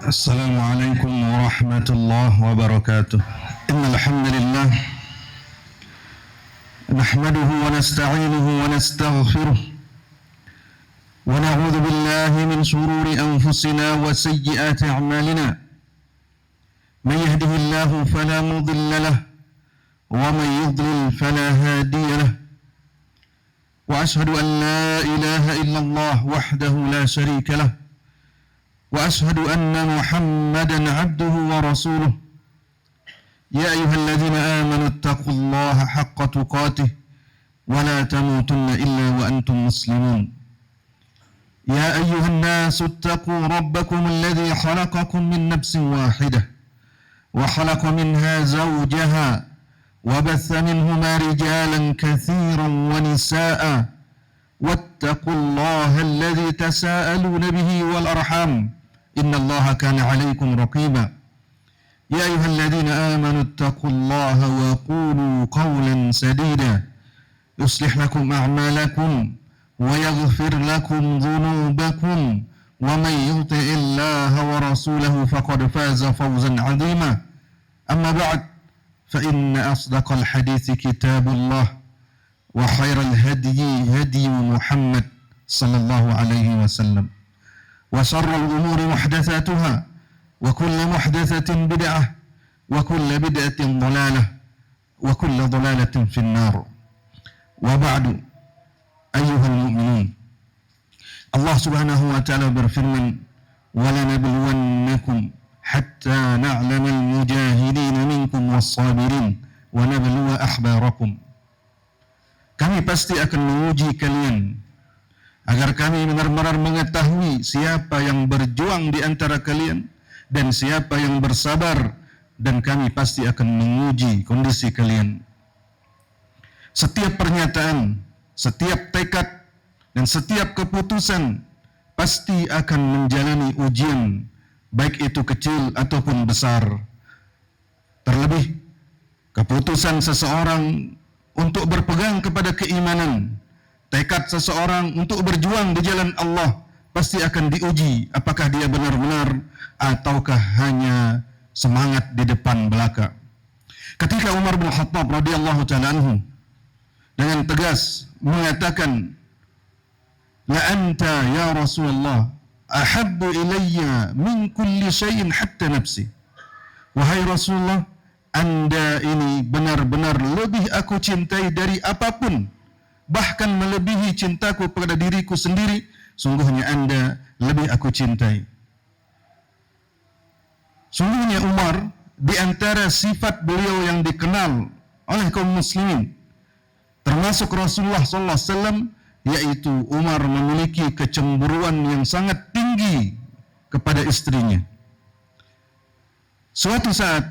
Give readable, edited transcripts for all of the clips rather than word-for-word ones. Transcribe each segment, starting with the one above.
السلام عليكم ورحمة الله وبركاته. إن الحمد لله نحمده ونستعينه ونستغفره ونعوذ بالله من شرور أنفسنا وسيئات أعمالنا. من يهده الله فلا مضل له ومن يضلل فلا هادي له. وأشهد أن لا إله إلا الله وحده لا شريك له وأشهد أن محمدا عبده ورسوله. يا أيها الذين آمنوا اتقوا الله حق تقاته ولا تموتن إلا وأنتم مسلمون. يا أيها الناس اتقوا ربكم الذي خلقكم من نفس واحدة وخلق منها زوجها وبث منهما رجالا كثيرا ونساء واتقوا الله الذي تساءلون به والأرحام إن الله كان عليكم رقيبا. يا أيها الذين آمنوا اتقوا الله وقولوا قولا سديدا يصلح لكم أعمالكم ويغفر لكم ذنوبكم ومن يطع الله ورسوله فقد فاز فوزا عظيما. أما بعد فإن أصدق الحديث كتاب الله وخير الهدي هدي محمد صلى الله عليه وسلم وشر الأمور محدثاتها وكل محدثة بدعة وكل بدعة ضلالة وكل ضلالة في النار. وبعد أيها المؤمنون، Allah subhanahu wa ta'ala berfirman, وَلَنَبْلُوَنَّكُمْ حَتَّى نَعْلَمَ الْمُجَاهِدِينَ مِنْكُمْ وَالصَّابِرِينَ وَنَبْلُوَ أَخْبَارَكُمْ. Kami pasti akan menguji kalian agar kami benar-benar mengetahui siapa yang berjuang di antara kalian dan siapa yang bersabar, dan kami pasti akan menguji kondisi kalian. Setiap pernyataan, setiap tekad, dan setiap keputusan pasti akan menjalani ujian, baik itu kecil ataupun besar. Terlebih, keputusan seseorang untuk berpegang kepada keimanan, tekad seseorang untuk berjuang di jalan Allah pasti akan diuji apakah dia benar-benar ataukah hanya semangat di depan belaka. Ketika Umar bin Khattab radhiyallahu ta'ala anhu dengan tegas mengatakan, la anta ya Rasulullah ahabbu ilayya min kulli syai'in hatta nafsi. Wahai Rasulullah, Anda ini benar-benar lebih aku cintai dari apapun, bahkan melebihi cintaku kepada diriku sendiri. Sungguhnya Anda lebih aku cintai. Sungguhnya Umar, di antara sifat beliau yang dikenal oleh kaum muslimin, termasuk Rasulullah SAW, yaitu Umar memiliki kecemburuan yang sangat tinggi kepada istrinya. Suatu saat,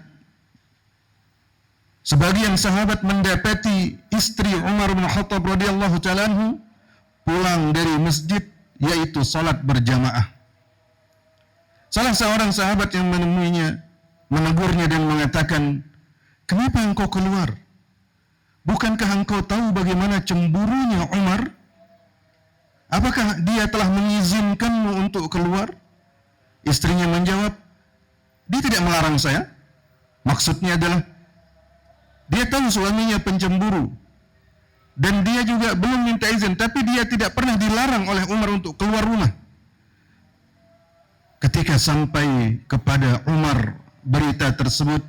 sebagian sahabat mendapati istri Umar bin Khattab radhiyallahu ta'ala anhu pulang dari masjid, yaitu salat berjamaah. Salah seorang sahabat yang menemuinya menegurnya dan mengatakan, kenapa engkau keluar? Bukankah engkau tahu bagaimana cemburunya Umar? Apakah dia telah mengizinkanmu untuk keluar? Istrinya menjawab, dia tidak melarang saya. Maksudnya adalah dia tahu suaminya pencemburu dan dia juga belum minta izin, tapi dia tidak pernah dilarang oleh Umar untuk keluar rumah. Ketika sampai kepada Umar berita tersebut,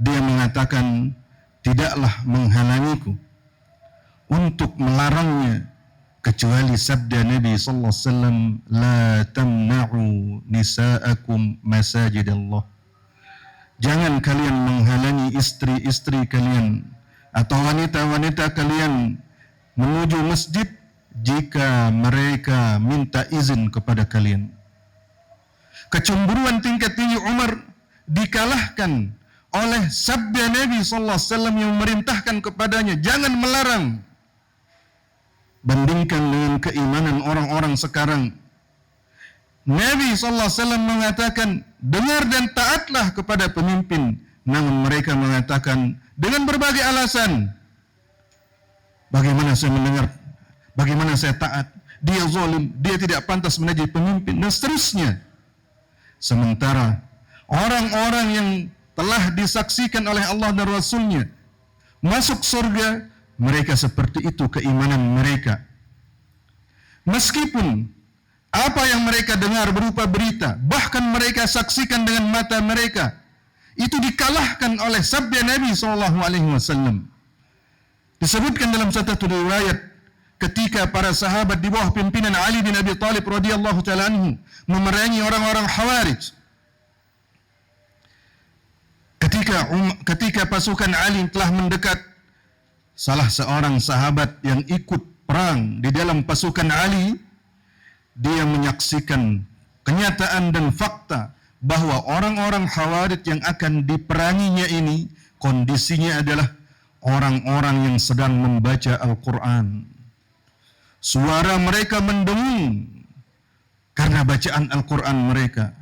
dia mengatakan, tidaklah menghalangiku untuk melarangnya kecuali sabda Nabi sallallahu alaihi wasallam, la tamna'u nisa'akum masajidallah. Jangan kalian menghalangi istri-istri kalian atau wanita-wanita kalian menuju masjid jika mereka minta izin kepada kalian. Kecemburuan tingkat tinggi Umar dikalahkan oleh sabda Nabi sallallahu alaihi wasallam yang memerintahkan kepadanya jangan melarang. Bandingkan dengan keimanan orang-orang sekarang, Nabi sallallahu alaihi wasallam mengatakan, dengar dan taatlah kepada pemimpin, namun mereka mengatakan dengan berbagai alasan, bagaimana saya mendengar, bagaimana saya taat, dia zalim, dia tidak pantas menjadi pemimpin, dan seterusnya. Sementara orang-orang yang telah disaksikan oleh Allah dan Rasul-Nya masuk surga, mereka seperti itu keimanan mereka. Meskipun apa yang mereka dengar berupa berita, bahkan mereka saksikan dengan mata mereka, itu dikalahkan oleh sabda Nabi SAW. Disebutkan dalam satu riwayat, ketika para sahabat di bawah pimpinan Ali bin Abi Thalib radhiyallahu taala anhu memerangi orang-orang Khawarij. Ketika pasukan Ali telah mendekat, salah seorang sahabat yang ikut perang di dalam pasukan Ali, dia menyaksikan kenyataan dan fakta bahwa orang-orang Khawarij yang akan diperanginya ini kondisinya adalah orang-orang yang sedang membaca Al-Quran. Suara mereka mendengung karena bacaan Al-Quran mereka.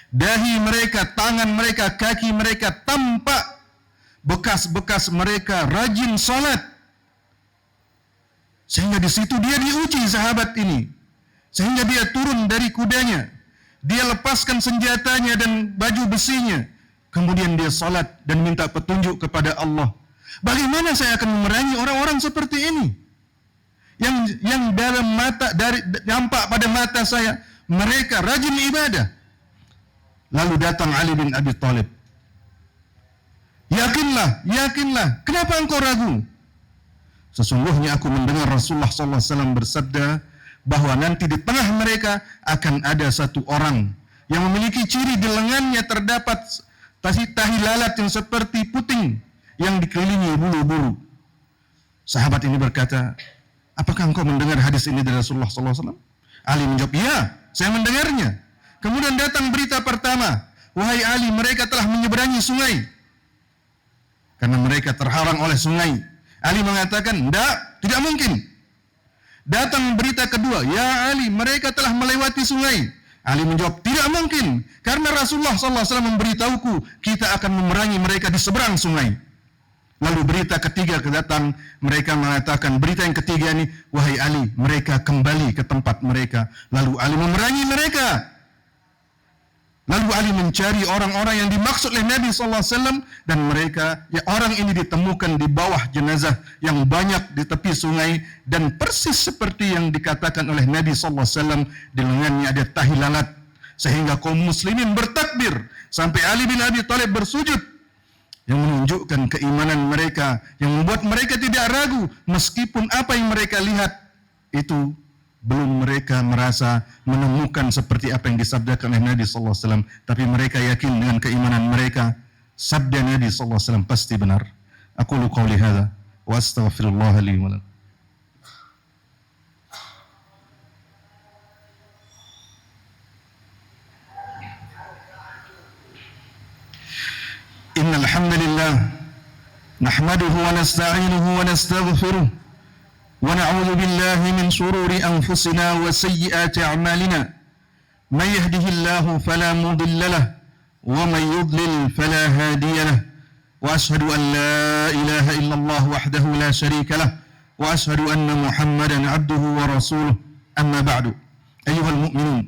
Dahi mereka, tangan mereka, kaki mereka tampak bekas-bekas mereka rajin salat. Sehingga di situ dia diuji sahabat ini. Sehingga dia turun dari kudanya. Dia lepaskan senjatanya dan baju besinya. Kemudian dia salat dan minta petunjuk kepada Allah. Bagaimana saya akan memerangi orang-orang seperti ini? Yang dalam mata, nampak pada mata saya, mereka rajin ibadah. Lalu datang Ali bin Abi Thalib. Yakinlah. Kenapa engkau ragu? Sesungguhnya aku mendengar Rasulullah SAW bersabda bahwa nanti di tengah mereka akan ada satu orang yang memiliki ciri di lengannya terdapat tahi lalat yang seperti puting yang dikelilingi bulu-bulu. Sahabat ini berkata, apakah engkau mendengar hadis ini dari Rasulullah SAW? Ali menjawab, ya, saya mendengarnya. Kemudian datang berita pertama, wahai Ali, mereka telah menyeberangi sungai. Karena mereka terhalang oleh sungai. Ali mengatakan, tidak mungkin. Datang berita kedua, ya Ali, mereka telah melewati sungai. Ali menjawab, tidak mungkin, karena Rasulullah SAW memberitahuku, kita akan memerangi mereka di seberang sungai. Lalu berita ketiga datang, mereka mengatakan, berita yang ketiga ini, wahai Ali, mereka kembali ke tempat mereka. Lalu Ali memerangi mereka. Lalu Ali mencari orang-orang yang dimaksud oleh Nabi SAW, dan mereka, orang ini ditemukan di bawah jenazah yang banyak di tepi sungai, dan persis seperti yang dikatakan oleh Nabi SAW, di lengannya ada tahi lalat, sehingga kaum muslimin bertakbir, sampai Ali bin Abi Thalib bersujud, yang menunjukkan keimanan mereka, yang membuat mereka tidak ragu, meskipun apa yang mereka lihat, itu belum mereka merasa menemukan seperti apa yang disabdakan oleh Nabi SAW, tapi mereka yakin dengan keimanan mereka, sabda Nabi SAW pasti benar. Aqulu qawli hadza wa astaghfirullah li wa lakum. Innal hamdalillah nahmaduhu wa nasta'inuhu wa nastaghfiruh ونعوذ بالله من شرور أنفسنا وسيئات أعمالنا من يهده الله فلا مضل له ومن يضلل فلا هادي له وأشهد أن لا إله إلا الله وحده لا شريك له وأشهد أن محمدا عبده ورسوله أما بعد أيها المؤمنون.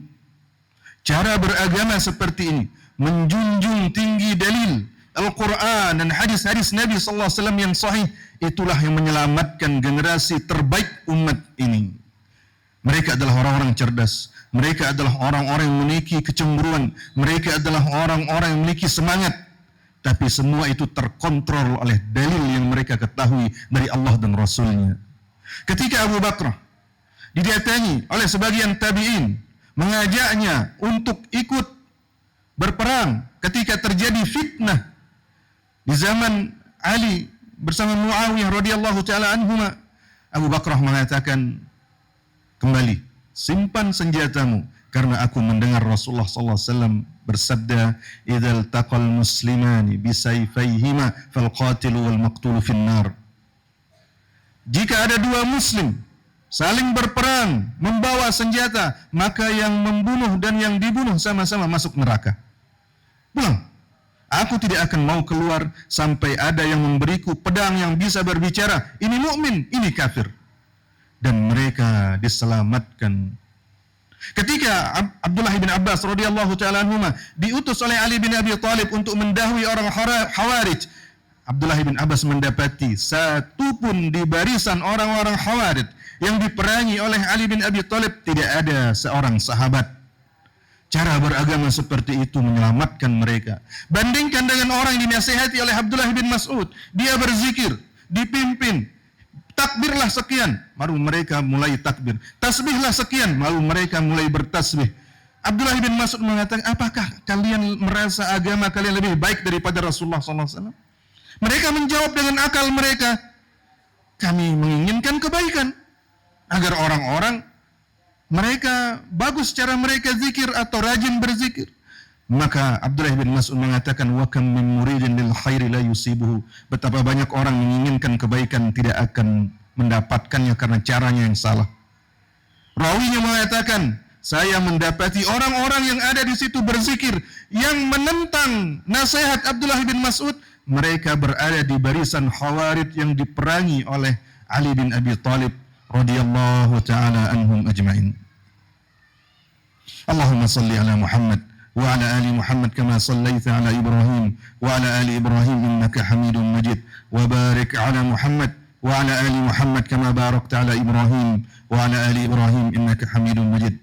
Cara beragama seperti ini menjunjung tinggi dalil Al-Quran dan hadis-hadis Nabi SAW yang sahih, itulah yang menyelamatkan generasi terbaik umat ini. Mereka adalah orang-orang cerdas, mereka adalah orang-orang yang memiliki kecemburuan, mereka adalah orang-orang yang memiliki semangat, tapi semua itu terkontrol oleh dalil yang mereka ketahui dari Allah dan Rasul-Nya. Ketika Abu Bakar didatangi oleh sebagian tabi'in, mengajaknya untuk ikut berperang ketika terjadi fitnah di zaman Ali bersama Muawiyah radhiyallahu taala anhuma, Abu Bakar mengatakan, kembali, simpan senjatamu, karena aku mendengar Rasulullah SAW bersabda, idzal taqal muslimani bisayfayhima fal qatilu wal maqtulu finnar. Jika ada dua muslim saling berperang membawa senjata, maka yang membunuh dan yang dibunuh sama-sama masuk neraka. Pulang. Aku tidak akan mau keluar sampai ada yang memberiku pedang yang bisa berbicara, ini mukmin, ini kafir. Dan mereka diselamatkan. Ketika Abdullah bin Abbas radhiyallahu taala anhuma diutus oleh Ali bin Abi Thalib untuk mendahului orang Khawarij, Abdullah bin Abbas mendapati satu pun di barisan orang-orang Khawarij yang diperangi oleh Ali bin Abi Thalib tidak ada seorang sahabat. Cara beragama seperti itu menyelamatkan mereka. Bandingkan dengan orang yang dinasihati oleh Abdullah bin Mas'ud, dia berzikir, dipimpin, takbirlah sekian, baru mereka mulai takbir. Tasbihlah sekian, baru mereka mulai bertasbih. Abdullah bin Mas'ud mengatakan, apakah kalian merasa agama kalian lebih baik daripada Rasulullah SAW? Mereka menjawab dengan akal mereka, kami menginginkan kebaikan, agar orang-orang mereka bagus cara mereka zikir atau rajin berzikir. Maka Abdullah bin Mas'ud mengatakan, wa kam min muridin lil khairi la yusibuhu. Betapa banyak orang menginginkan kebaikan tidak akan mendapatkannya karena caranya yang salah. Rawinya mengatakan, saya mendapati orang-orang yang ada di situ berzikir yang menentang nasihat Abdullah bin Mas'ud. Mereka berada di barisan Khawarij yang diperangi oleh Ali bin Abi Thalib radhiyallahu ta'ala anhum ajma'in. Allahumma salli ala Muhammad wa ala ali Muhammad kama sallaita ala Ibrahim wa ala ali Ibrahim innaka Hamidum Majid, wa barik ala Muhammad wa ala ali Muhammad kama barakta ala Ibrahim wa ala ali Ibrahim innaka Hamidum Majid.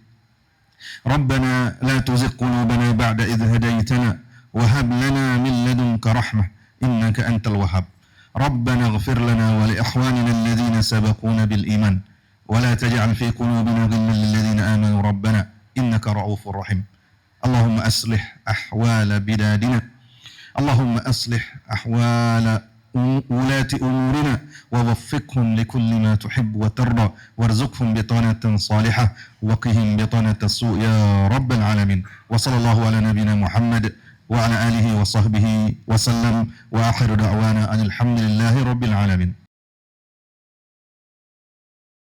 Rabbana la tuzigh qulubana ba'da idh hadaytana wa hab lana min ladunka rahmah innaka antal wahhab. ربنا اغفر لنا ولإخواننا الذين سبقونا بالإيمان ولا تجعل في قلوبنا غلا للذين آمنوا ربنا إنك رؤوف رحيم. اللهم أصلح أحوال بلادنا، اللهم أصلح أحوال ولاة أمورنا ووفقهم لكل ما تحب وترضى وارزقهم بطانة صالحة وقهم بطانة السوء يا رب العالمين. وصلى الله على نبينا محمد وعلى آله وصحبه وسلم وآخر دعوانا أن الحمد لله رب العالمين.